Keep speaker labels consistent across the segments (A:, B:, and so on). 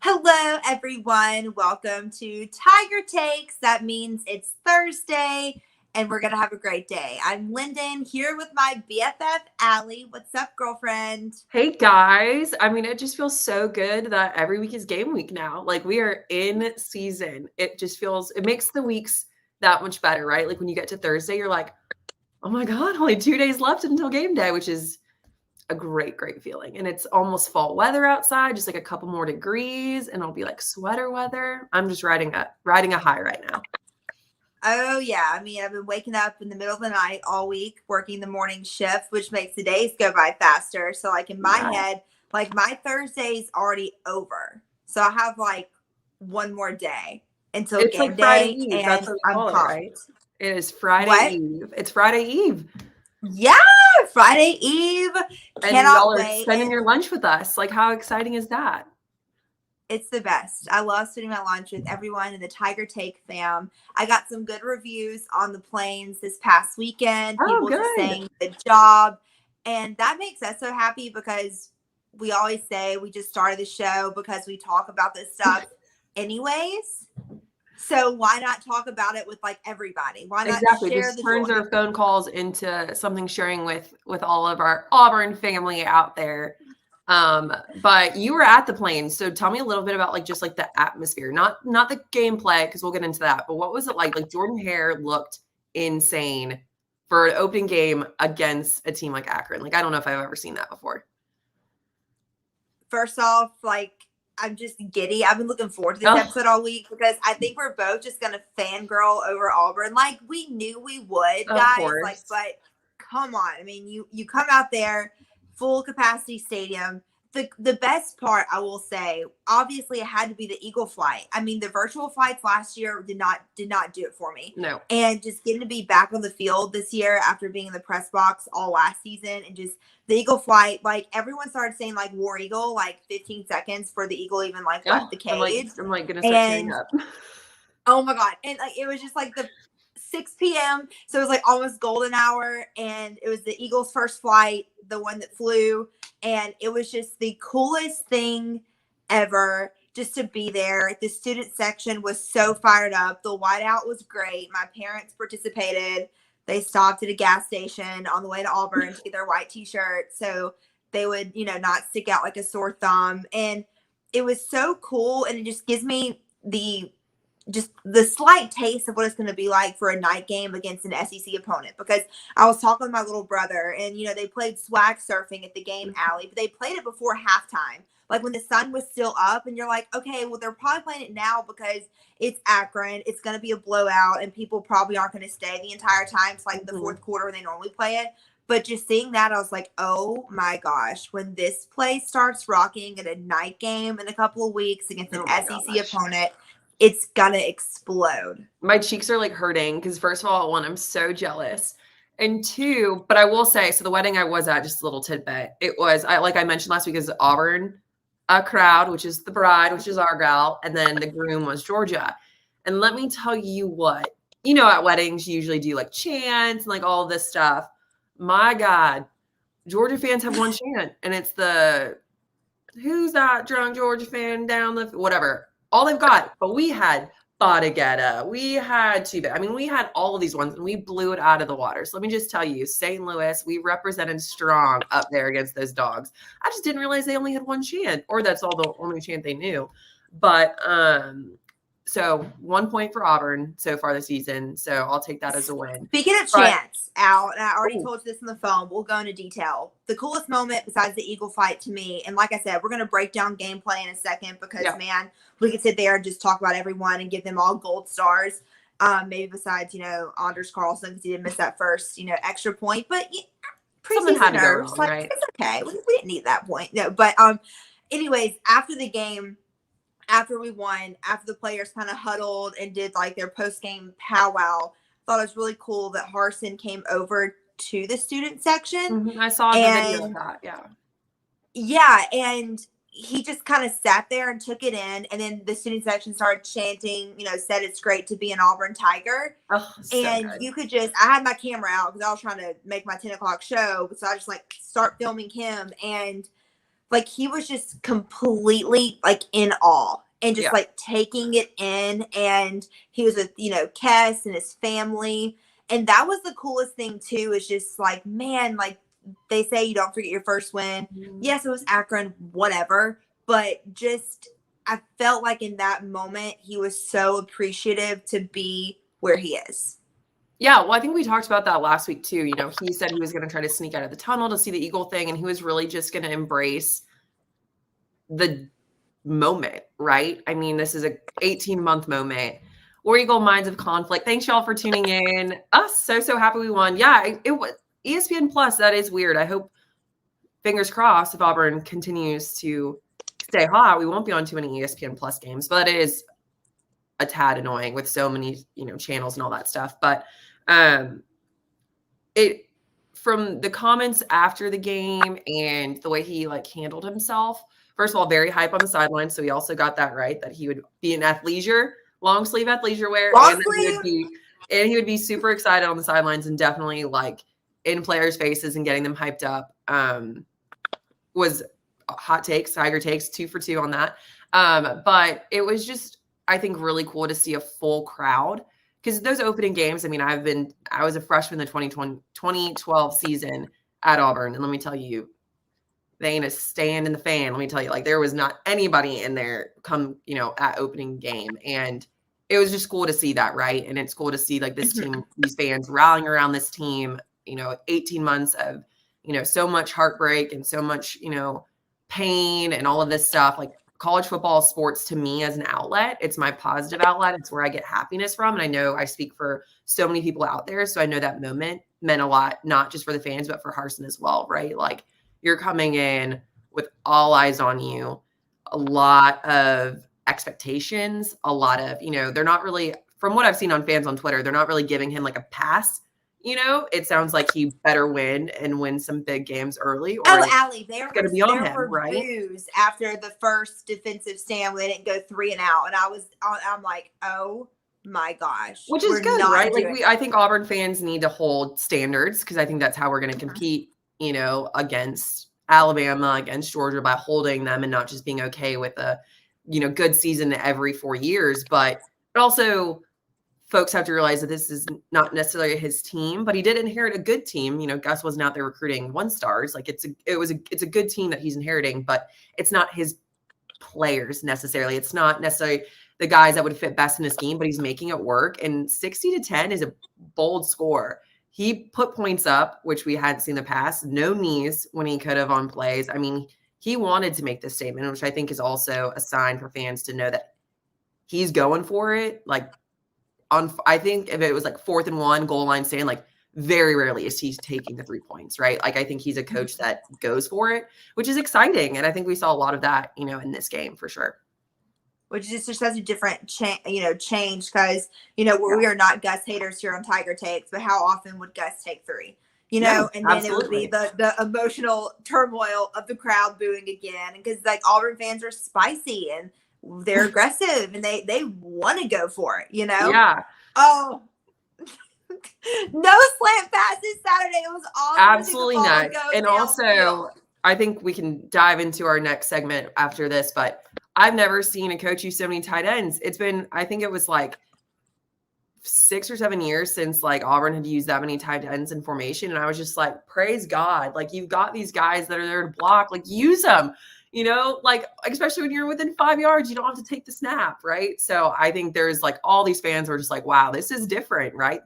A: Hello, everyone. Welcome to Tiger Takes. That means it's Thursday, and we're going to have a great day. I'm Lyndon here with my BFF, Allie. What's up, girlfriend?
B: Hey guys, it just feels so good that every week is game week now. Like we are in season. It makes the weeks that much better, right? Like when you get to Thursday, you're like, oh my God, only 2 days left until game day, which is a great, great feeling. And it's almost fall weather outside, just like a couple more degrees, and it'll be like sweater weather. I'm just riding a high right now.
A: Oh, yeah. I've been waking up in the middle of the night all week, working the morning shift, which makes the days go by faster. So, like in my head, like my Thursday's already over. So I have like one more day until
B: It's
A: game
B: like Friday
A: day,
B: Eve. That's
A: and
B: what we
A: I'm
B: call it,
A: pumped.
B: right? It is Friday
A: What?
B: Eve. It's Friday Eve.
A: Yeah, Friday Eve.
B: And y'all
A: Cannot
B: are
A: wait.
B: spending
A: And
B: your lunch with us. Like, how exciting is that?
A: it's the best. I love spending my lunch with everyone in the Tiger Take fam. I got some good reviews on the planes this past weekend.
B: Oh,
A: People just
B: good.
A: saying good job. And that makes us so happy because we always say we just started the show because we talk about this stuff anyways. So why not talk about it with like everybody? Why not
B: Exactly.
A: share
B: This
A: the
B: turns
A: joy?
B: our phone calls into something sharing with all of our Auburn family out there. But you were at the Plains, so tell me a little bit about like just like the atmosphere, not the gameplay, because we'll get into that. But what was it like? Like Jordan-Hare looked insane for an opening game against a team like Akron. Like I don't know if I've ever seen that before.
A: First off, like I'm just giddy. I've been looking forward to this episode all week because I think we're both just gonna fangirl over Auburn. Like we knew we would,
B: Of
A: guys. Like,
B: course.
A: but come on. You come out there, full capacity stadium. The best part I will say, obviously it had to be the Eagle flight. The virtual flights last year did not do it for me.
B: No.
A: And just getting to be back on the field this year after being in the press box all last season and just the Eagle flight, like everyone started saying like War Eagle like 15 seconds for the Eagle even like left the cage.
B: I'm like gonna start tearing
A: And
B: up.
A: oh my God. And like it was just like the 6 p.m. So it was like almost golden hour. And it was the Eagles' first flight, the one that flew. And it was just the coolest thing ever just to be there. The student section was so fired up. The whiteout was great. My parents participated. They stopped at a gas station on the way to Auburn to get their white t-shirts so they would, not stick out like a sore thumb. And it was so cool. And it just gives me the slight taste of what it's going to be like for a night game against an SEC opponent. Because I was talking with my little brother, and they played swag surfing at the game, Alley, but they played it before halftime, like when the sun was still up. And you're like, okay, well they're probably playing it now because it's Akron. It's going to be a blowout, and people probably aren't going to stay the entire time. It's like the fourth quarter when they normally play it. But just seeing that, I was like, oh my gosh, when this place starts rocking at a night game in a couple of weeks against an SEC opponent, it's gonna explode.
B: My cheeks are like hurting because first of all, one, I'm so jealous. And two, but I will say, so the wedding I was at, just a little tidbit. It was like I mentioned last week, is Auburn crowd, which is the bride, which is our gal, and then the groom was Georgia. And let me tell you what, at weddings you usually do like chants and like all this stuff. My God, Georgia fans have one chant, and it's the who's that drunk Georgia fan down the whatever. All they've got, but we had Bodegetta, we had we had all of these ones, and we blew it out of the water. So let me just tell you, St. Louis, we represented strong up there against those dogs. I just didn't realize they only had one chant, or that's all the only chant they knew. But so 1 point for Auburn so far this season. So I'll take that as a win.
A: Speaking of chants, Al, and I already told you this on the phone, we'll go into detail. The coolest moment besides the Eagle fight to me, and like I said, we're going to break down gameplay in a second because, man, we could sit there and just talk about everyone and give them all gold stars. Maybe besides, Anders Carlson, because he did miss that first, extra point. But preseason nerves, like, right? It's okay. We didn't need that point. No, but anyways, after the game, after we won, after the players kind of huddled and did like their post-game powwow, thought it was really cool that Harsen came over to the student section.
B: I saw the video of that.
A: Yeah, and he just kind of sat there and took it in, and then the student section started chanting, said it's great to be an Auburn Tiger.
B: Oh,
A: and
B: good.
A: You could I had my camera out because I was trying to make my 10 o'clock show, so I just like start filming him, and like he was just completely like in awe and just
B: Yeah.
A: like taking it in. And he was with, you know, Kess and his family. And that was the coolest thing too, is just like, man, like they say you don't forget your first win. Yes, it was Akron, whatever. But just I felt like in that moment he was so appreciative to be where he is.
B: Yeah, well, I think we talked about that last week too. You know, he said he was going to try to sneak out of the tunnel to see the Eagle thing, and he was really just going to embrace the moment, right? I mean, this is a 18-month moment. War Eagle Minds of Conflict. Thanks y'all for tuning in. Us so happy we won. Yeah, it was ESPN Plus. That is weird. I hope, fingers crossed, if Auburn continues to stay hot, we won't be on too many ESPN Plus games. But it is a tad annoying with so many, you know, channels and all that stuff. But it, from the comments after the game and the way he like handled himself, first of all, very hype on the sideline. So he also got that right, that he would be in athleisure, long sleeve athleisure wear,
A: Long
B: and he would be super excited on the sidelines and definitely like in players' faces and getting them hyped up. Was hot takes, Tiger takes, 2 for 2 on that. But it was just, I think, really cool to see a full crowd. Because those opening games, I mean, I was a freshman in the 2012 season at Auburn. And let me tell you, they ain't a stand in the fan. Let me tell you, like, there was not anybody in there come, you know, at opening game. And it was just cool to see that, right? And it's cool to see, like, this team, these fans rallying around this team, you know, 18 months of, you know, so much heartbreak and so much, you know, pain and all of this stuff. Like, college football, sports to me as an outlet, it's my positive outlet. It's where I get happiness from. And I know I speak for so many people out there. So I know that moment meant a lot, not just for the fans, but for Harsen as well, right? Like, you're coming in with all eyes on you, a lot of expectations, a lot of, you know, they're not really, from what I've seen on fans on Twitter, they're not really giving him like a pass. You know, it sounds like he better win and win some big games early, or
A: Oh,
B: it's
A: Allie, there
B: going to be on him,
A: were
B: right?
A: boos after the first defensive stand when they didn't go 3 and out, and I'm like, oh my gosh,
B: Which is
A: we're
B: good,
A: not
B: right? Like
A: doing
B: I think Auburn fans need to hold standards, because I think that's how we're going to
A: Mhm.
B: compete, you know, against Alabama, against Georgia, by holding them and not just being okay with a, you know, good season every 4 years. But also, folks have to realize that this is not necessarily his team, but he did inherit a good team. You know, Gus wasn't out there recruiting 1-stars. Like it's a good team that he's inheriting, but it's not his players necessarily. It's not necessarily the guys that would fit best in his scheme, but he's making it work. And 60-10 is a bold score. He put points up, which we hadn't seen in the past. No knees when he could have on plays. I mean, he wanted to make this statement, which I think is also a sign for fans to know that he's going for it. Like, I think if it was like 4th and 1 goal line stand, like very rarely is he taking the 3 points, right? Like I think he's a coach that goes for it, which is exciting. And I think we saw a lot of that, you know, in this game for sure.
A: Which is just such a different change, because we are not Gus haters here on Tiger Takes, but how often would Gus take 3?
B: Yeah,
A: And then
B: absolutely.
A: it would be the emotional turmoil of the crowd booing again, because like Auburn fans are spicy and they're aggressive and they want to go for it,
B: Yeah,
A: Oh, no slant passes Saturday. It was awesome to see the
B: absolutely
A: ball
B: not.
A: go
B: And also, I think we can dive into our next segment after this, but I've never seen a coach use so many tight ends. It's been, I think it was like 6 or 7 years since like Auburn had used that many tight ends in formation. And I was just like, praise God. Like, you've got these guys that are there to block, like use them, you know, like, especially when you're within 5 yards, you don't have to take the snap. Right. So I think there's like all these fans were just like, wow, this is different. Right.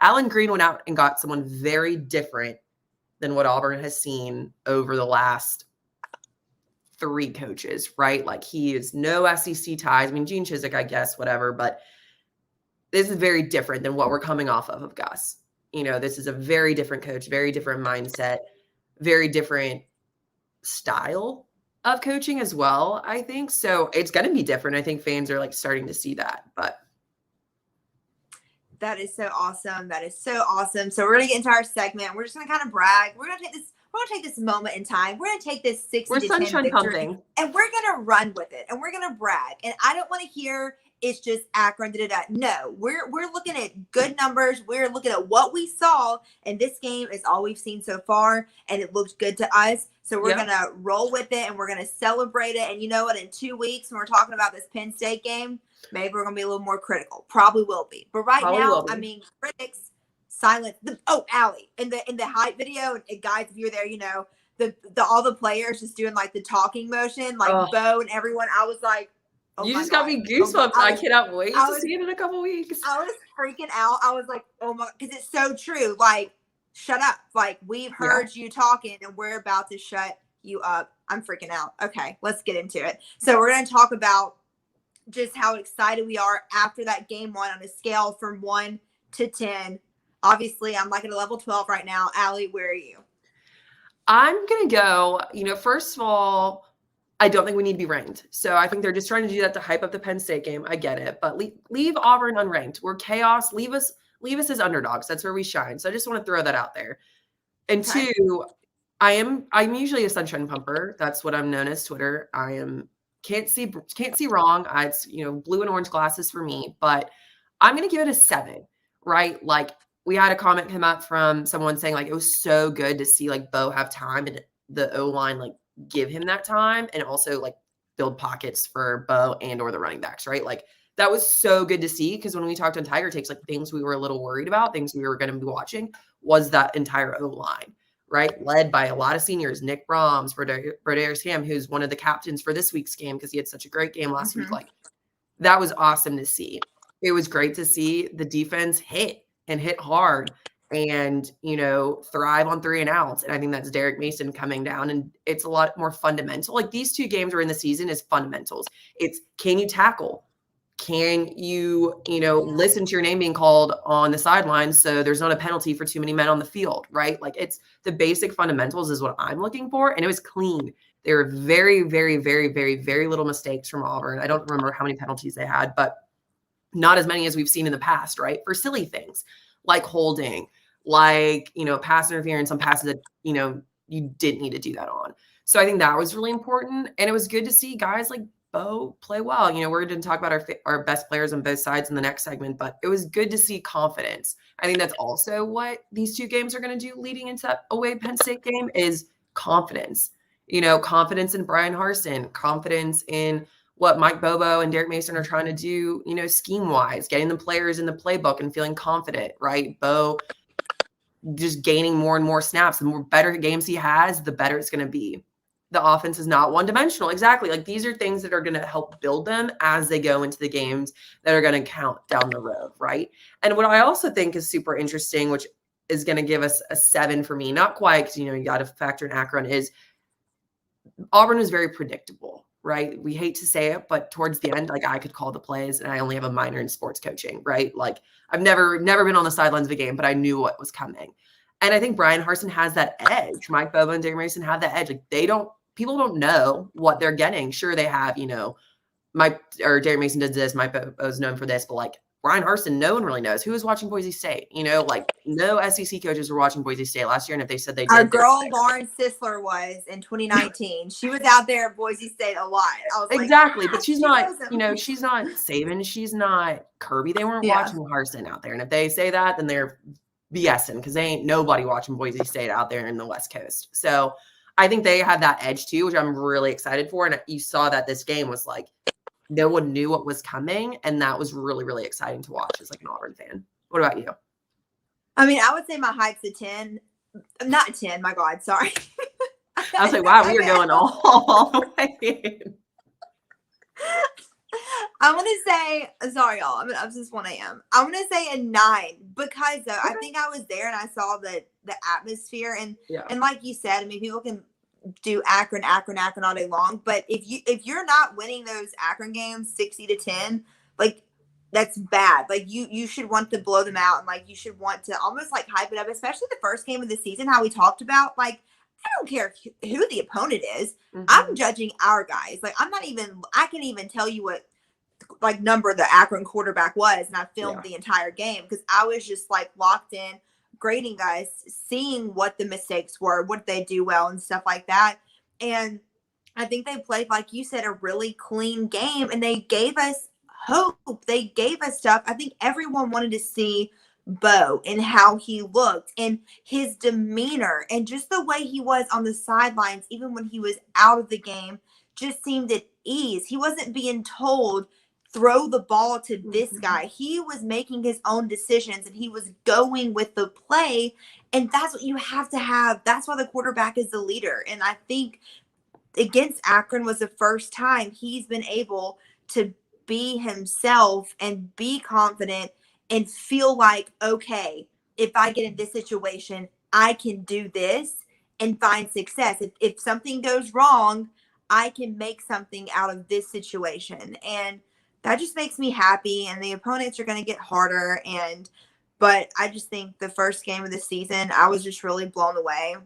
B: Alan Green went out and got someone very different than what Auburn has seen over the last 3 coaches, right? Like, he is no SEC ties. I mean, Gene Chizik, I guess, whatever, but this is very different than what we're coming off of Gus. You know, this is a very different coach, very different mindset, very different style of coaching as well, I think. So it's going to be different. I think fans are like starting to see that, but.
A: That is so awesome. That is so awesome. So we're going to get into our segment. We're just going to kind of brag. We're going to take this we're gonna take this moment in time. We're gonna take this 60
B: We're
A: to 10
B: sunshine
A: victory,
B: pumping.
A: and we're gonna run with it, and we're gonna brag. And I don't want to hear it's just Akron. No, we're looking at good numbers. We're looking at what we saw, and this game is all we've seen so far, and it looks good to us. So we're gonna roll with it, and we're gonna celebrate it. And you know what? In 2 weeks, when we're talking about this Penn State game, maybe we're gonna be a little more critical. Probably will be, but right now, I mean, critics silence. Allie, in the hype video, and guys, if you're there, you know the all the players just doing like the talking motion, like Bo and everyone. I was like,
B: oh, you just got me goosebumps. I cannot wait to see it in a couple weeks.
A: I was freaking out. I was like, oh my, because it's so true. Like, shut up. Like, we've heard you talking, and we're about to shut you up. I'm freaking out. Okay, let's get into it. So we're going to talk about just how excited we are after that game one on a scale from 1 to 10. Obviously, I'm like at a level 12 right now. Allie, where are you?
B: I'm going to go, first of all, I don't think we need to be ranked. So I think they're just trying to do that to hype up the Penn State game. I get it. But leave Auburn unranked. We're chaos. Leave us as underdogs. That's where we shine. So I just want to throw that out there. And two, I'm usually a sunshine pumper. That's what I'm known as Twitter. Can't see wrong. It's blue and orange glasses for me, but I'm gonna give it a 7, right? Like, we had a comment come up from someone saying like it was so good to see like Bo have time and the O-line like give him that time, and also like build pockets for Bo and or the running backs, right? Like, that was so good to see, because when we talked on Tiger Takes, like things we were a little worried about, things we were going to be watching, was that entire O-line, right? Led by a lot of seniors, Nick Brahms, Broderick Sam, who's one of the captains for this week's game because he had such a great game last week. Like, that was awesome to see. It was great to see the defense hit hard and, thrive on 3 and outs. And I think that's Derek Mason coming down, and it's a lot more fundamental. Like, these 2 games we're in the season is fundamentals. It's, can you tackle? Can you, listen to your name being called on the sidelines so there's not a penalty for too many men on the field, right? Like, it's the basic fundamentals is what I'm looking for. And it was clean. There were very, very, very, very, very little mistakes from Auburn. I don't remember how many penalties they had, but not as many as we've seen in the past, right? For silly things like holding, like, pass interference on passes that, you didn't need to do that on. So I think that was really important. And it was good to see guys like Bo play well. We're going to talk about our best players on both sides in the next segment, but it was good to see confidence. I think that's also what these 2 games are going to do leading into that away Penn State game is confidence. Confidence in Bryan Harsin, confidence in what Mike Bobo and Derek Mason are trying to do, scheme-wise, getting the players in the playbook and feeling confident, right? Bo just gaining more and more snaps. The more better games he has, the better it's going to be. The offense is not one-dimensional. Exactly. Like, these are things that are going to help build them as they go into the games that are going to count down the road, right? And what I also think is super interesting, which is going to give us a 7 for me, not quite, because, you got to factor in Akron, is Auburn is very predictable, right? We hate to say it, but towards the end, like, I could call the plays, and I only have a minor in sports coaching, right? Like, I've never been on the sidelines of a game, but I knew what was coming. And I think Bryan Harsin has that edge. Mike Bobo and Derek Mason have that edge. Like, people don't know what they're getting. Sure, they have, Derek Mason does this, Mike Bobo's known for this, but like Bryan Harsin, no one really knows. Who was watching Boise State? Like, no SEC coaches were watching Boise State last year, and if they said they did,
A: our girl Lauren Sisler was in 2019. She was out there at Boise State a lot. I was
B: exactly, but she's not, she's not Saban, she's not Kirby. They weren't watching Harsin out there, and if they say that, then they're BSing, because they ain't nobody watching Boise State out there in the West Coast. So I think they have that edge too, which I'm really excited for. And you saw that this game was like, no one knew what was coming. And that was really, really exciting to watch as like an Auburn fan. What about you?
A: I mean, I would say my hype's a 10. Not a 10, my God, sorry.
B: I was like, wow, we are going all the way in.
A: I'm going to say, sorry, y'all. I'm just 1 a.m. I'm going to say a 9 because I think I was there and I saw the atmosphere. And like you said, I mean, people can do Akron all day long. But if you're not winning those Akron games 60 to 10, like, that's bad. Like, you should want to blow them out, and like you should want to almost like hype it up, especially the first game of the season, how we talked about, like, I don't care who the opponent is. I'm judging our guys. Like, I can even tell you what like number the Akron quarterback was, and I filmed the entire game because I was just like locked in. grading us, seeing what the mistakes were, what they do well, and stuff like that. And I think they played, like you said, a really clean game, and they gave us hope. They gave us stuff. I think everyone wanted to see Bo and how he looked and his demeanor and just the way he was on the sidelines, even when he was out of the game, just seemed at ease. He wasn't being told, throw the ball to this guy. He was making his own decisions and he was going with the play. And that's what you have to have. That's why the quarterback is the leader. And I think against Akron was the first time he's been able to be himself and be confident and feel like, okay, if I get in this situation, I can do this and find success. If something goes wrong, I can make something out of this situation. And that just makes me happy. And the opponents are going to get harder. But I just think the first game of the season, I was just really blown away.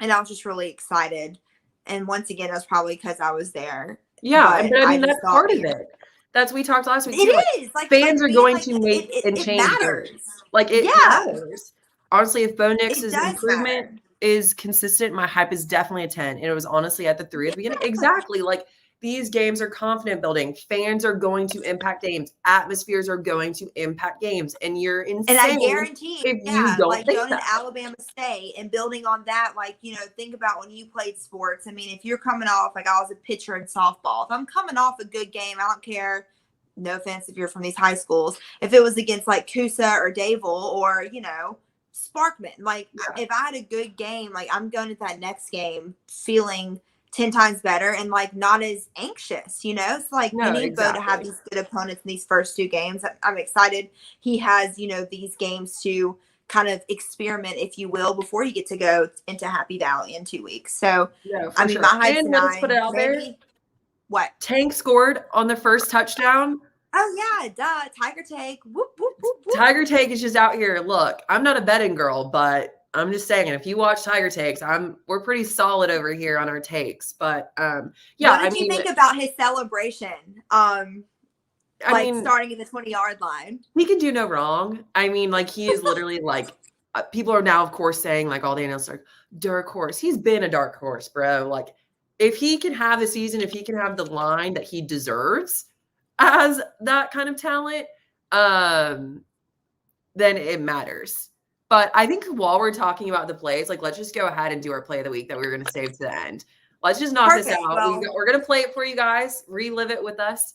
A: And I was just really excited. And once again, that's probably because I was there.
B: Yeah, but I mean, that's part of it. That's, we talked last week too.
A: It is. Like,
B: fans are going to make and change
A: matters.
B: Like, it matters. Honestly, if Bo Nix's improvement is consistent, my hype is definitely a 10. And it was honestly at the 3 at the beginning. Exactly. Like, these games are confident building. Fans are going to impact games. Atmospheres are going to impact games. And you're insane.
A: And I guarantee,
B: if you don't
A: like
B: think
A: going
B: that.
A: to Alabama State and building on that, like, you know, think about when you played sports. I mean, if you're coming off, like I was a pitcher in softball, if I'm coming off a good game, I don't care. No offense if you're from these high schools. If it was against like Coosa or Dayville or, you know, Sparkman, like if I had a good game, like I'm going to that next game feeling 10 times better and like not as anxious, you know? It's like you need Bo to have these good opponents in these first 2 games. I'm excited. He has, you know, these games to kind of experiment, if you will, before you get to go into Happy Valley in 2 weeks. So, I mean, my hype's 9.
B: Let's put it out there.
A: What?
B: Tank scored on the first touchdown.
A: Oh, yeah, duh. Tiger Take. Whoop, whoop, whoop, whoop.
B: Tiger Take is just out here. Look, I'm not a betting girl, but I'm just saying, if you watch Tiger Takes, we're pretty solid over here on our takes. But yeah.
A: What did you think about his celebration? Starting at the 20-yard line.
B: He can do no wrong. I mean, like, he is literally like, people are now, of course, saying like all the analysts are dark horse. He's been a dark horse, bro. Like, if he can have the season, if he can have the line that he deserves as that kind of talent, then it matters. But I think while we're talking about the plays, like, let's just go ahead and do our play of the week that we were going to save to the end. Let's just knock this out. Well, we're going to play it for you guys. Relive it with us.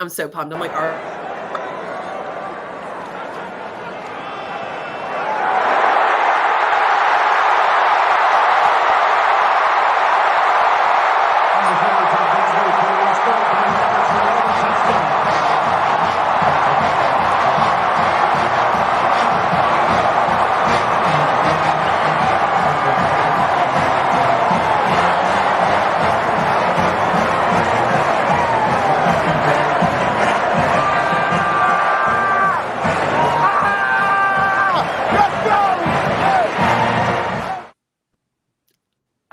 B: I'm so pumped. I'm like, all right.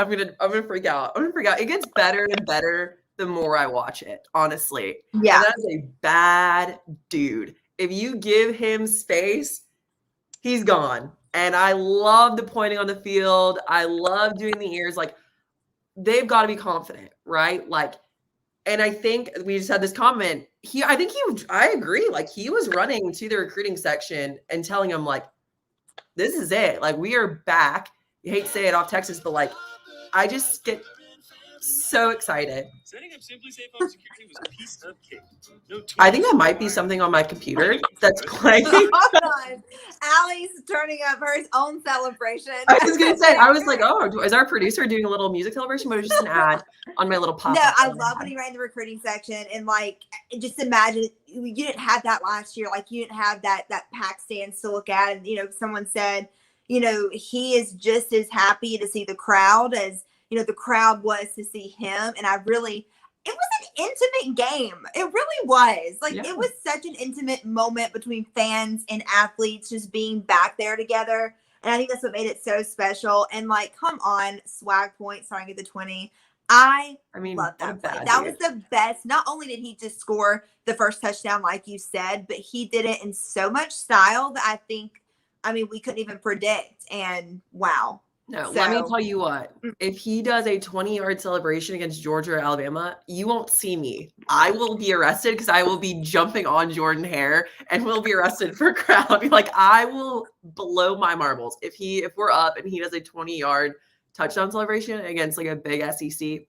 B: I'm gonna freak out. It gets better and better the more I watch it, honestly.
A: Yeah.
B: And that is a bad dude. If you give him space, he's gone. And I love the pointing on the field. I love doing the ears. Like, they've got to be confident, right? Like, and I think we just had this comment. I agree. Like, he was running to the recruiting section and telling them, like, this is it. Like, we are back. You hate to say it off Texas, but like, I just get so excited. Setting up Simply Safe Home Security was a piece of cake. I think that might be something on my computer that's playing.
A: Allie's turning up her own celebration.
B: I was going to say, I was like, oh, is our producer doing a little music celebration? But it was just an ad on my little pop-up.
A: No, I love when he ran the recruiting section. And like, just imagine, you didn't have that last year. Like, you didn't have that pack stands to look at. And, you know, someone said, you know, he is just as happy to see the crowd as, you know, the crowd was to see him. And it was an intimate game. It really was. Like, It was such an intimate moment between fans and athletes just being back there together. And I think that's what made it so special. And like, come on, swag point starting at the 20. I love that play. That was the best. Not only did he just score the first touchdown, like you said, but he did it in so much style that I think I mean, we couldn't even predict. And wow.
B: No,
A: So,
B: let me tell you what. If he does a 20-yard celebration against Georgia or Alabama, you won't see me. I will be arrested because I will be jumping on Jordan-Hare and will be arrested for crowd. Like, I will blow my marbles. If we're up and he does a 20-yard touchdown celebration against like a big SEC,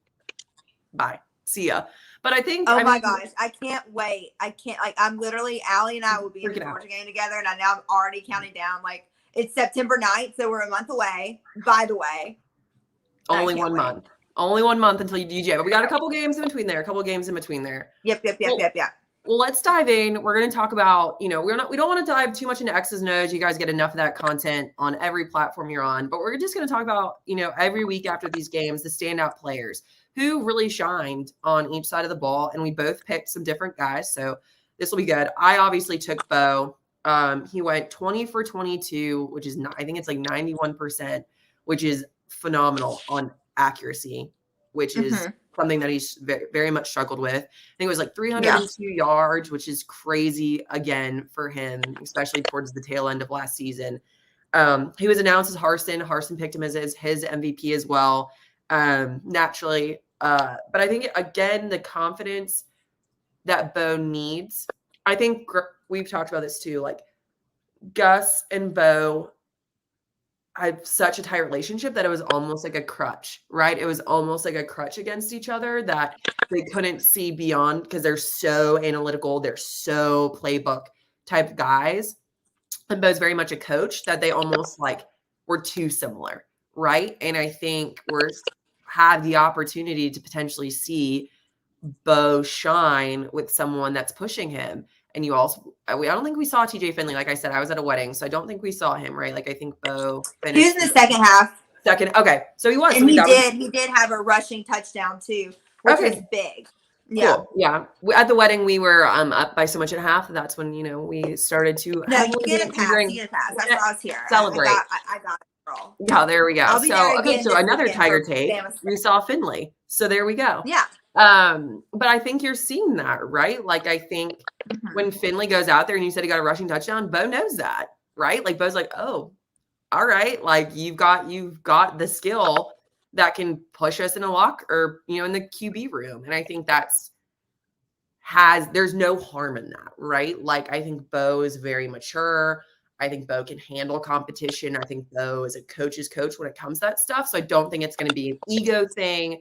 B: bye. See ya. But I think
A: my gosh, I can't wait. I can't, like, I'm literally, Allie and I will be in the Georgia game together, and I know I'm already counting down. Like, it's September 9th, so we're a month away, by the way.
B: Only 1 month. Only 1 month until you DJ. But we got a couple games in between there.
A: Yep.
B: Well, let's dive in. We're going to talk about, we don't want to dive too much into X's and O's. You guys get enough of that content on every platform you're on. But we're just going to talk about, every week after these games, the standout players who really shined on each side of the ball. And we both picked some different guys. So this will be good. I obviously took Bo. He went 20 for 22, which is, I think it's like 91%, which is phenomenal on accuracy, which is something that he's very, very much struggled with. I think it was like 302 yards, which is crazy again for him, especially towards the tail end of last season. He was announced as Harsen. Harsen picked him as his MVP as well, naturally. But I think, again, the confidence that Bo needs, I think we've talked about this too, like Gus and Bo had such a tight relationship that it was almost like a crutch, right? It was almost like a crutch against each other that they couldn't see beyond because they're so analytical. They're so playbook type guys. And Bo's very much a coach that they almost like were too similar, right? And I think have the opportunity to potentially see Bo shine with someone that's pushing him. And I don't think we saw TJ Finley. Like I said, I was at a wedding, so I don't think we saw him, right? Like I think Bo finished.
A: He was in the second half.
B: Okay. So he was.
A: And he did have a rushing touchdown too, which was big. Yeah.
B: Cool. Yeah. At the wedding, we were up by so much at half. That's when, we started to.
A: No, you get a pass. That's why I was here.
B: Celebrate.
A: I got it, girl.
B: Yeah, there we go. So another Tiger take. We saw Finley. So there we go.
A: Yeah.
B: But I think you're seeing that, right? Like, I think when Finley goes out there and you said he got a rushing touchdown, Bo knows that, right? Like, Bo's like, oh, all right. Like, you've got the skill that can push us in a lock or, in the QB room. And I think there's no harm in that, right? Like, I think Bo is very mature. I think Bo can handle competition. I think Bo is a coach's coach when it comes to that stuff. So I don't think it's going to be an ego thing.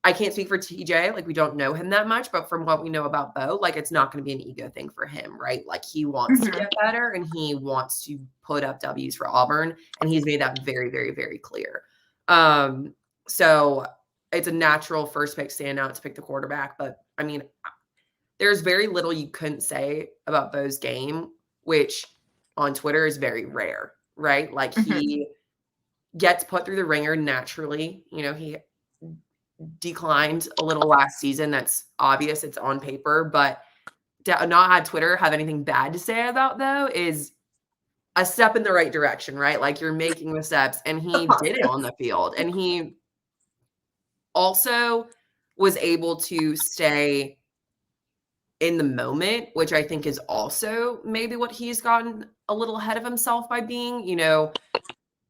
B: I can't speak for TJ. Like, we don't know him that much, but from what we know about Bo, like, it's not going to be an ego thing for him, right? Like, he wants to get better and he wants to put up W's for Auburn. And he's made that very, very, very clear. So it's a natural first pick standout to pick the quarterback. But I mean, there's very little you couldn't say about Bo's game, which on Twitter is very rare, right? Like, he gets put through the ringer naturally. He declined a little last season. That's obvious. It's on paper, but to not have Twitter have anything bad to say about, though, is a step in the right direction, right? Like, you're making the steps, and he did it on the field. And he also was able to stay in the moment, which I think is also maybe what he's gotten a little ahead of himself by being,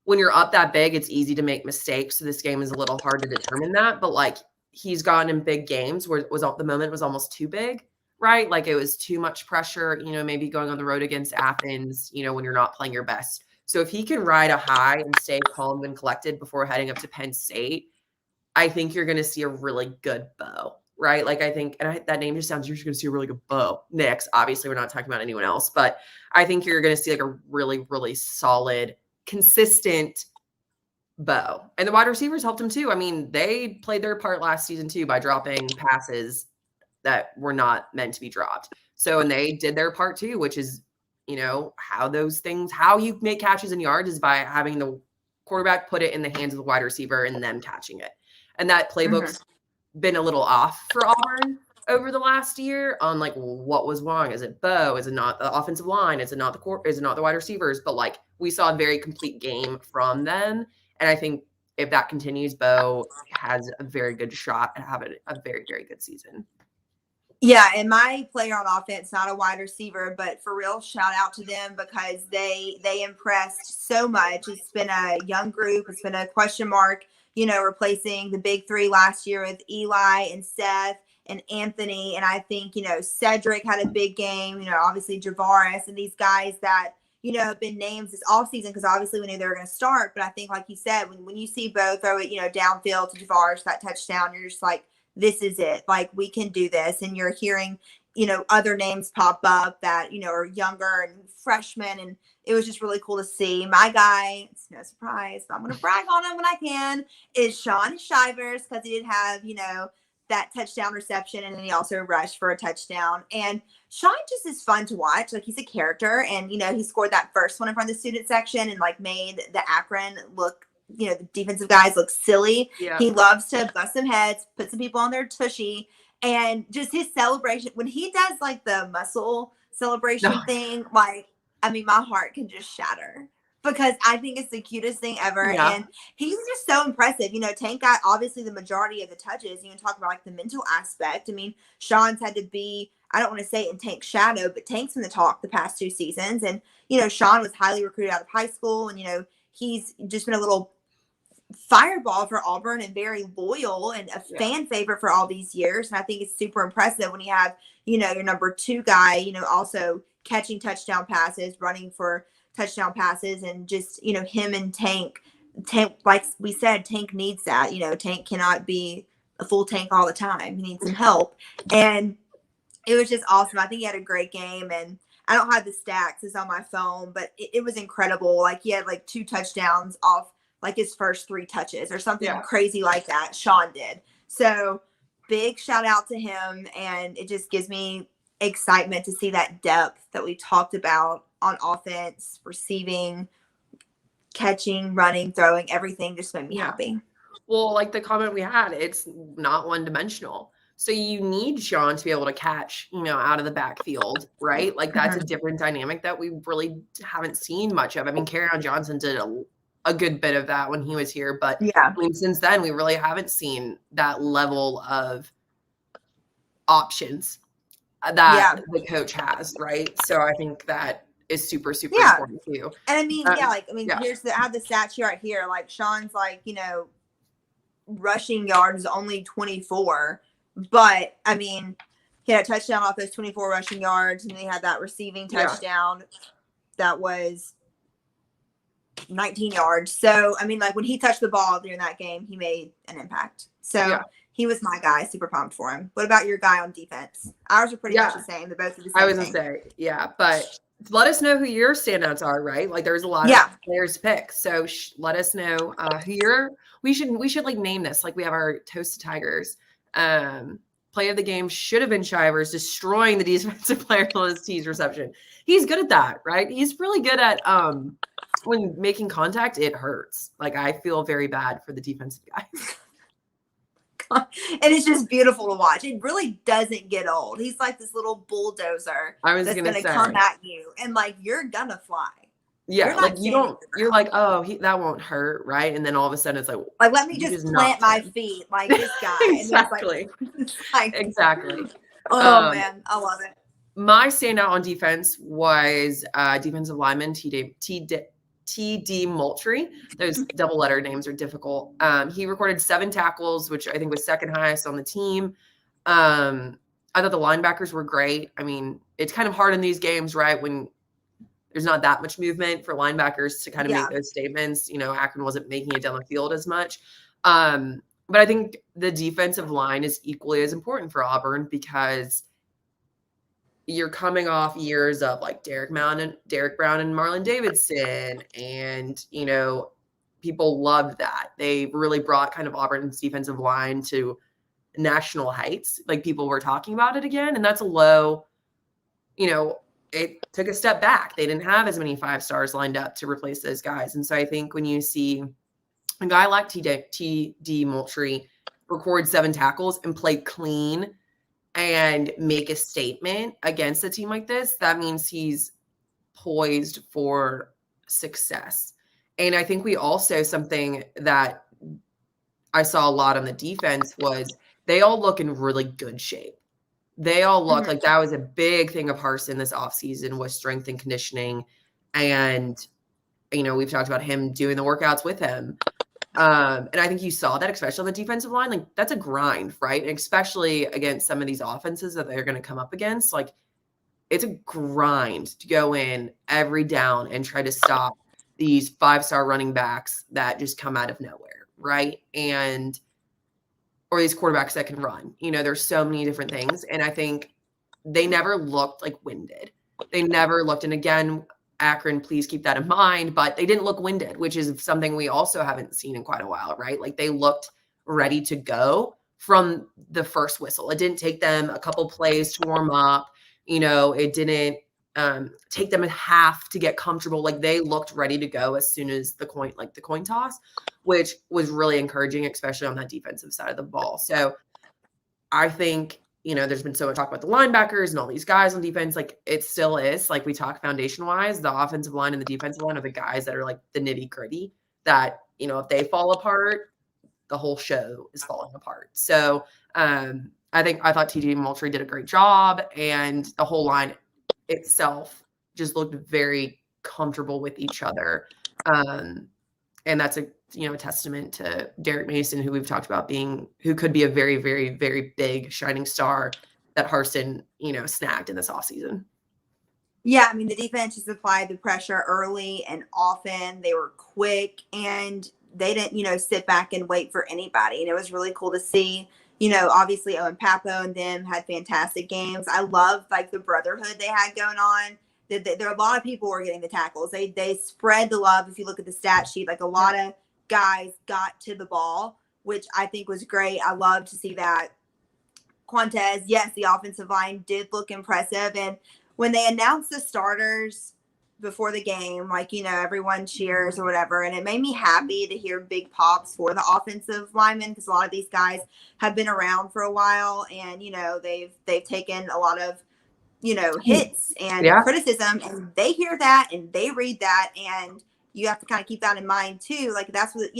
B: when you're up that big, it's easy to make mistakes. So this game is a little hard to determine that. But like, he's gotten in big games where the moment was almost too big, right? Like, it was too much pressure, maybe going on the road against Athens, when you're not playing your best. So if he can ride a high and stay calm and collected before heading up to Penn State, I think you're going to see a really good Bo, right? Like, I think, that name just sounds, you're just going to see a really good Bo. Next, obviously, we're not talking about anyone else, but I think you're going to see like a really, really solid, consistent Bo. And the wide receivers helped him too. I mean, they played their part last season too by dropping passes that were not meant to be dropped. So, and they did their part too, which is, how you make catches and yards is by having the quarterback put it in the hands of the wide receiver and them catching it. And that playbook's been a little off for Auburn over the last year on like, what was wrong? Is it Bo? Is it not the offensive line? Is it not the wide receivers? But like, we saw a very complete game from them. And I think if that continues, Bo has a very good shot at having a very, very good season.
A: Yeah, and my player on offense, not a wide receiver, but for real, shout out to them because they impressed so much. It's been a young group. It's been a question mark, replacing the big three last year with Eli and Seth and Anthony. And I think, Cedric had a big game, obviously Javaris and these guys that, have been names this off season because obviously we knew they were going to start. But I think, like you said, when you see Bo throw it, downfield to Javaris, that touchdown, you're just like, this is it. Like, we can do this. And you're hearing, other names pop up that, are younger and freshmen. And it was just really cool to see. My guy, it's no surprise, but I'm going to brag on him when I can, is Sean Shivers because he did have, that touchdown reception. And then he also rushed for a touchdown. And Sean just is fun to watch. Like, he's a character. And, he scored that first one in front of the student section and, like, made the Akron look, the defensive guys look silly.
B: Yeah.
A: He loves to bust some heads, put some people on their tushy, and just his celebration when he does like the muscle celebration thing, like, I mean, my heart can just shatter because I think it's the cutest thing ever.
B: Yeah.
A: And he's just so impressive. Tank got obviously the majority of the touches. You can talk about like the mental aspect. I mean, Sean's had to be, I don't want to say in Tank's shadow, but Tank's been the talk the past 2 seasons. And, Sean was highly recruited out of high school and, he's just been a little fireball for Auburn and very loyal and a fan favorite for all these years. And I think it's super impressive when you have, your number 2 guy, also catching touchdown passes, running for touchdown passes, and just, him and Tank, like we said, Tank needs that. Tank cannot be a full tank all the time. He needs some help. And it was just awesome. I think he had a great game. And I don't have the stats, it's on my phone, but it was incredible. Like, he had like 2 touchdowns off like his first 3 touches or something crazy like that. Sean did. So big shout out to him. And it just gives me excitement to see that depth that we talked about on offense, receiving, catching, running, throwing, everything just made me happy.
B: Well, like the comment we had, it's not one dimensional. So you need Sean to be able to catch, out of the backfield, right? Like, that's a different dynamic that we really haven't seen much of. I mean, Kerryon Johnson did a good bit of that when he was here, but I mean, since then we really haven't seen that level of options that the coach has, right? So I think that is super important too.
A: And I mean, here's I have the stats right here. Like, Sean's like, rushing yards is only 24, but I mean, he had a touchdown off those 24 rushing yards, and then he had that receiving touchdown that was 19 yards. So, I mean, like, when he touched the ball during that game, he made an impact. So he was my guy. Super pumped for him. What about your guy on defense? Ours are pretty much the same. They're both the same.
B: I was going to say, but let us know who your standouts are, right? Like, there's a lot of players to pick. So let us know who we should like name this. Like, we have our Toasted Tigers. Play of the game should have been Shivers destroying the defensive player on his T's reception. He's good at that, right? He's really good at when making contact, it hurts. Like, I feel very bad for the defensive guys.
A: And it's just beautiful to watch. It really doesn't get old. He's like this little bulldozer that's going to come at you, and like, you're gonna fly.
B: Yeah, like, you're like, oh, that won't hurt, right? And then all of a sudden it's like
A: let me just plant my feet like this guy.
B: Exactly. Exactly.
A: Oh man, I love it.
B: My standout on defense was defensive lineman T.D. Moultrie. Those double letter names are difficult. He recorded 7 tackles, which I think was second highest on the team. I thought the linebackers were great. I mean, it's kind of hard in these games, right, when there's not that much movement for linebackers to kind of make those statements. Akron wasn't making it down the field as much. But I think the defensive line is equally as important for Auburn because you're coming off years of like Derek Brown and Marlon Davidson. And, people loved that. They really brought kind of Auburn's defensive line to national heights. Like, people were talking about it again. And that's a low, it took a step back. They didn't have as many 5 stars lined up to replace those guys. And so I think when you see a guy like T.D. Moultrie record 7 tackles and play clean and make a statement against a team like this, that means he's poised for success. And I think we also, something that I saw a lot on the defense was they all look in really good shape. They all look like that was a big thing of Harsen this offseason was strength and conditioning. And, we've talked about him doing the workouts with him. And I think you saw that, especially on the defensive line. Like, that's a grind, right? And especially against some of these offenses that they're going to come up against. Like, it's a grind to go in every down and try to stop these 5-star running backs that just come out of nowhere, right? Or these quarterbacks that can run. There's so many different things. And I think they never looked like winded. They never looked, and again, Akron, please keep that in mind, but they didn't look winded, which is something we also haven't seen in quite a while, right? Like, they looked ready to go from the first whistle. It didn't take them a couple plays to warm up. It didn't take them a half to get comfortable. Like, they looked ready to go as soon as the coin toss, which was really encouraging, especially on that defensive side of the ball. So I think, there's been so much talk about the linebackers and all these guys on defense. Like, it still is, like, we talk foundation wise, the offensive line and the defensive line are the guys that are like the nitty gritty that, if they fall apart, the whole show is falling apart. So I thought TJ Moultrie did a great job, and the whole line itself just looked very comfortable with each other. And that's a testament to Derek Mason, who we've talked about who could be a very, very, very big shining star that Harsen, snagged in this offseason.
A: Yeah, I mean, the defense just applied the pressure early and often. They were quick, and they didn't, sit back and wait for anybody. And it was really cool to see. Obviously Owen Papo and them had fantastic games. I love like the brotherhood they had going on. There are a lot of people were getting the tackles. They spread the love. If you look at the stat sheet, like a lot of guys got to the ball, which I think was great. I love to see that. Quantez, yes, the offensive line did look impressive. And when they announced the starters before the game, like, everyone cheers or whatever. And it made me happy to hear big pops for the offensive linemen, because a lot of these guys have been around for a while, and, they've taken a lot of, hits and criticism, and they hear that and they read that. And you have to kind of keep that in mind too. Like, that's what,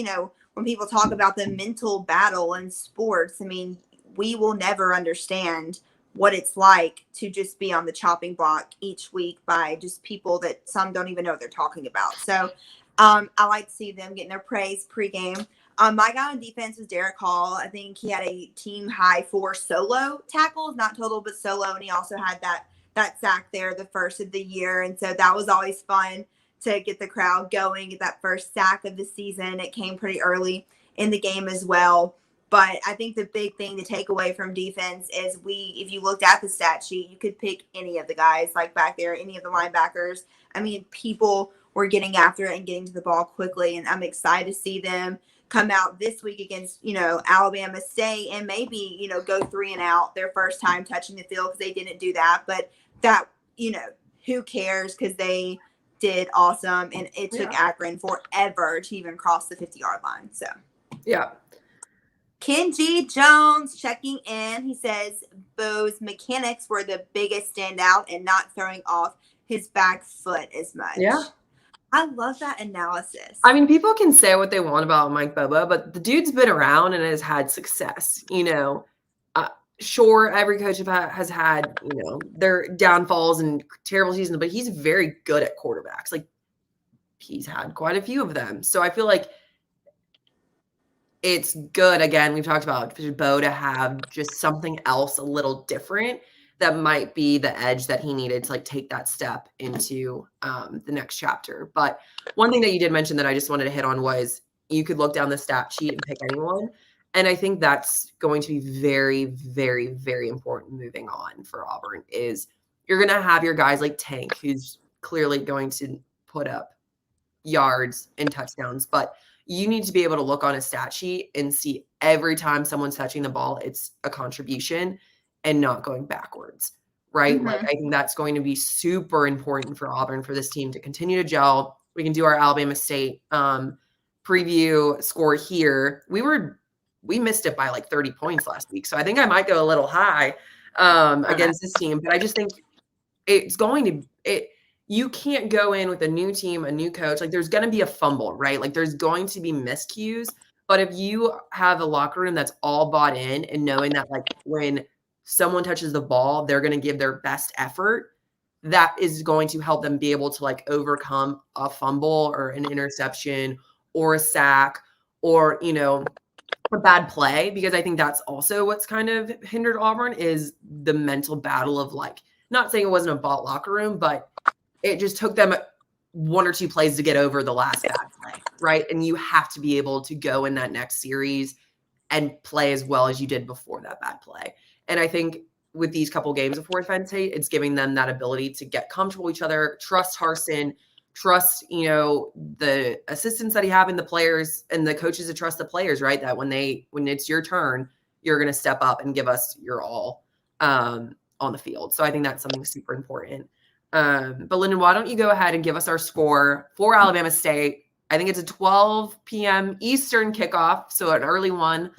A: when people talk about the mental battle in sports, I mean, we will never understand what it's like to just be on the chopping block each week by just people that some don't even know what they're talking about. So I like to see them getting their praise pregame. My guy on defense was Derek Hall. I think he had a team high 4 solo tackles, not total, but solo. And he also had that sack there, the first of the year. And so that was always fun to get the crowd going, get that first sack of the season. It came pretty early in the game as well. But I think the big thing to take away from defense is if you looked at the stat sheet, you could pick any of the guys like back there, any of the linebackers. I mean, people were getting after it and getting to the ball quickly. And I'm excited to see them come out this week against, Alabama State and maybe, go 3 and out their first time touching the field, because they didn't do that. But that, who cares, because they did awesome. And it took Akron forever to even cross the 50-yard line. So,
B: yeah.
A: Kenji Jones checking in. He says Bo's mechanics were the biggest standout and not throwing off his back foot as much.
B: Yeah.
A: I love that analysis.
B: I mean, people can say what they want about Mike Bobo, but the dude's been around and has had success. Sure, every coach has had, their downfalls and terrible seasons, but he's very good at quarterbacks. Like, he's had quite a few of them. So I feel like it's good. Again, we've talked about Bo to have just something else a little different that might be the edge that he needed to take that step into the next chapter. But one thing that you did mention that I just wanted to hit on was you could look down the stat sheet and pick anyone. And I think that's going to be very, very, very important moving on for Auburn is you're going to have your guys like Tank, who's clearly going to put up yards and touchdowns, but you need to be able to look on a stat sheet and see every time someone's touching the ball, it's a contribution and not going backwards, right?
A: Mm-hmm.
B: Like, I think that's going to be super important for Auburn, for this team to continue to gel. We can do our Alabama State preview score here. We missed it by 30 points last week. So I think I might go a little high against this team, but I just think you can't go in with a new team, a new coach. There's going to be a fumble, right? There's going to be miscues. But if you have a locker room that's all bought in and knowing that when someone touches the ball, they're going to give their best effort. That is going to help them be able to like overcome a fumble or an interception or a sack or, you know, a bad play, because I think that's also what's kind of hindered Auburn is the mental battle of like, not saying it wasn't a bot locker room, but it just took them 1 or 2 plays to get over the last bad play, right? And you have to be able to go in that next series and play as well as you did before that bad play. And I think with these couple games of Fort Penn State, it's giving them that ability to get comfortable with each other, trust Harsen, trust, you know, the assistants that you have in the players and the coaches to trust the players, right? That when it's your turn, you're going to step up and give us your all on the field. So I think that's something super important. But Lyndon, why don't you go ahead and give us our score for Alabama State? I think it's a 12 p.m. Eastern kickoff, so an early one,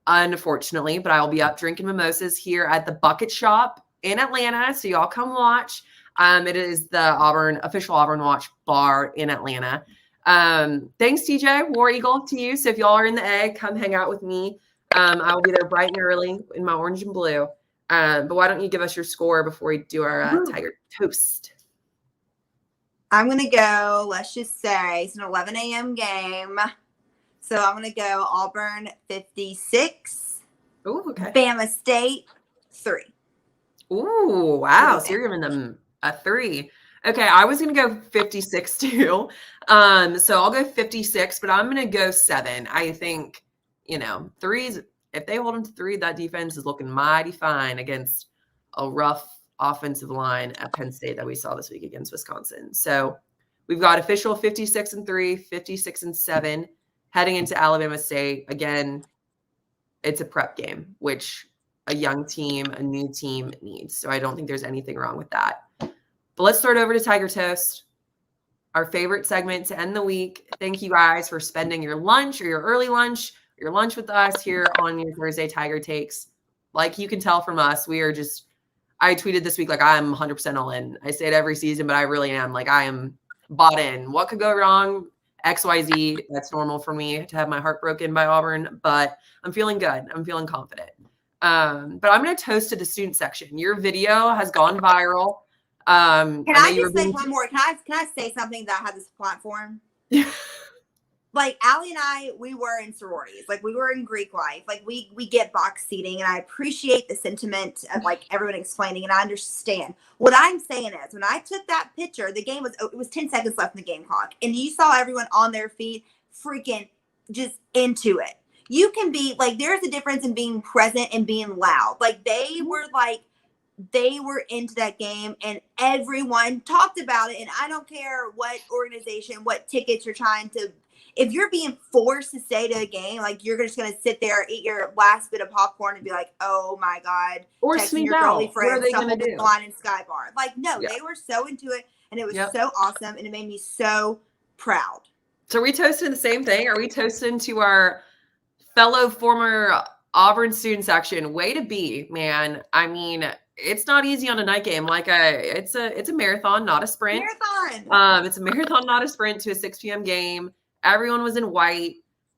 B: unfortunately. But I'll be up drinking mimosas here at the Bucket Shop in Atlanta, so y'all come watch. It is the official Auburn Watch bar in Atlanta. Thanks, TJ, War Eagle, to you. So if y'all are in the A, come hang out with me. I will be there bright and early in my orange and blue. But why don't you give us your score before we do our Tiger Toast?
A: I'm going to go, let's just say it's an 11 a.m. game. So I'm going to go Auburn 56.
B: Ooh, okay.
A: Bama State 3.
B: Ooh, wow. So you're giving them a 3. Okay, I was going to go 56 too. So I'll go 56, but I'm going to go 7. I think, you know, 3s, if they hold them to 3, that defense is looking mighty fine against a rough offensive line at Penn State that we saw this week against Wisconsin. So we've got official 56-3, 56-7 heading into Alabama State. Again, it's a prep game, which a young team, a new team needs. So I don't think there's anything wrong with that. But let's start over to Tiger Toast, our favorite segment to end the week. Thank you guys for spending your lunch or your early lunch, your lunch with us here on your Thursday Tiger Takes. Like you can tell from us, we are just, I tweeted this week, like I'm 100% all in. I say it every season, but I really am. Like I am bought in. What could go wrong? XYZ. That's normal for me to have my heart broken by Auburn, but I'm feeling good. I'm feeling confident. But I'm going to toast to the student section. Your video has gone viral.
A: Can I just say one more? Can I say something that had this platform? Like Allie and I, we were in sororities, like we were in Greek life, like we get box seating, and I appreciate the sentiment of like everyone explaining, and I understand. What I'm saying is, when I took that picture, the game it was 10 seconds left in the game clock, and you saw everyone on their feet, freaking just into it. You can be like, there's a difference in being present and being loud. Like they were into that game, and everyone talked about it. And I don't care what organization, what tickets you're trying to. If you're being forced to stay to a game, like you're just going to sit there, eat your last bit of popcorn and be like, oh my God.
B: Or
A: texting your girly friends to hold the line in Sky Bar. Like, no, they were so into it, and it was so awesome, and it made me so proud.
B: So are we toasting the same thing? Are we toasting to our fellow former Auburn student section? Way to be, man. I mean, it's not easy on a night game. Like it's a marathon, not a sprint. It's a marathon, not a sprint to a 6 p.m. game. Everyone was in white,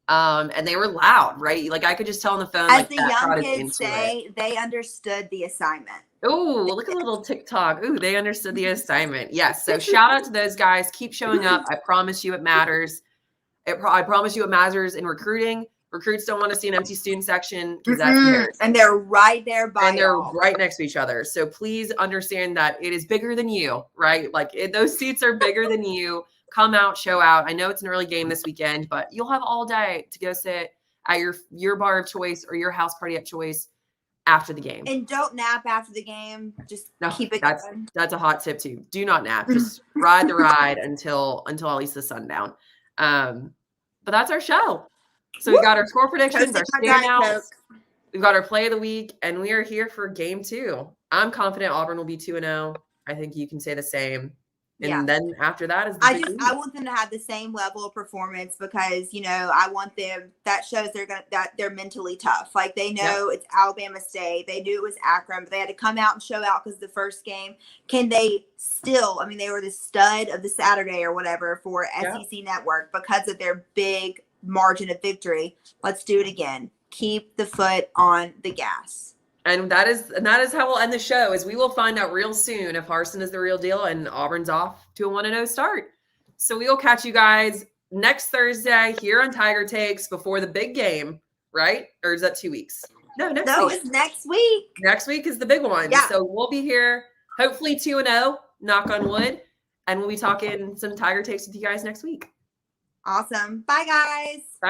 B: and they were loud, right? Like I could just tell on the phone.
A: As
B: like,
A: the young kids say, they understood the assignment.
B: Oh, look at a little TikTok. Ooh, they understood the assignment. Yes. So shout out to those guys. Keep showing up. I promise you it matters. I promise you it matters in recruiting. Recruits don't want to see an empty student section because that's embarrassing.
A: And they're right there
B: and they're right next to each other. So please understand that it is bigger than you, right? Like those seats are bigger than you. Come out, show out. I know it's an early game this weekend, but you'll have all day to go sit at your bar of choice or your house party of choice after the game.
A: And don't nap after the game. Just keep it going.
B: That's a hot tip too. Do not nap. Just ride the ride until at least the sundown. But that's our show. So we got our score predictions, our standouts. We've got our play of the week, and we are here for game 2. I'm confident Auburn will be 2-0. I think you can say the same. And then after that is
A: I want them to have the same level of performance because, I want them, that shows that they're mentally tough. Like they know it's Alabama State. They knew it was Akron, but they had to come out and show out because the first game. Can they still, they were the stud of the Saturday or whatever for SEC Network because of their big margin of victory. Let's do it again. Keep the foot on the gas.
B: And that is how we'll end the show, is we will find out real soon if Harsen is the real deal and Auburn's off to a 1-0 start. So we will catch you guys next Thursday here on Tiger Takes before the big game, right? Or is that 2 weeks? No, next week.
A: It's next week.
B: Next week is the big one.
A: Yeah.
B: So we'll be here, hopefully 2-0, knock on wood, and we'll be talking some Tiger Takes with you guys next week.
A: Awesome. Bye, guys.
B: Bye.